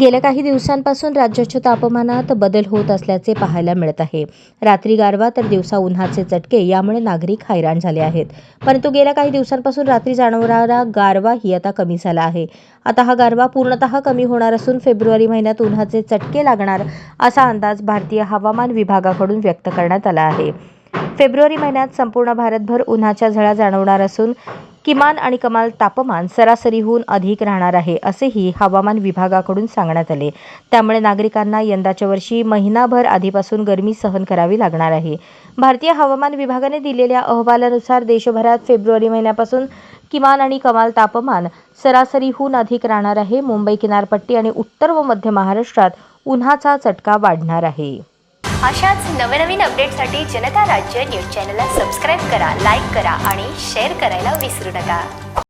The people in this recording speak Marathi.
गेल्या काही दिवसांपासून राज्याच्या तापमानात बदल होत असल्याचे पाहायला मिळत आहे. रात्री गारवा तर दिवसा उन्हाचे चटके यामुळे नागरिक हैराण झाले आहेत. परंतु गेल्या काही दिवसांपासून रात्री जाणवणारा गारवाही आता कमी झाला आहे. आता हा गारवा पूर्णतः कमी होणार असून फेब्रुवारी महिन्यात उन्हाचे चटके लागणार असा अंदाज भारतीय हवामान विभागाकडून व्यक्त करण्यात आला आहे. फेब्रुवारी महिन्यात संपूर्ण भारतभर उन्हाच्या झळा जाणवणार असून किमान आणि कमाल तापमान सरासरीहून अधिक राहणार आहे असेही हवामान विभागाकडून सांगण्यात आले. त्यामुळे नागरिकांना यंदाच्या वर्षी महिनाभर आधीपासून गरमी सहन करावी लागणार आहे. भारतीय हवामान विभागाने दिलेल्या अहवालानुसार देशभरात फेब्रुवारी महिन्यापासून किमान आणि कमाल तापमान सरासरीहून अधिक राहणार आहे. मुंबई किनारपट्टी आणि उत्तर व मध्य महाराष्ट्रात उन्हाचा चटका वाढणार आहे. अशाच नवनवीन अपडेटसाठी जनता राज्य न्यूज चॅनलला सबस्क्राईब करा, लाईक करा आणि शेअर करायला विसरू नका.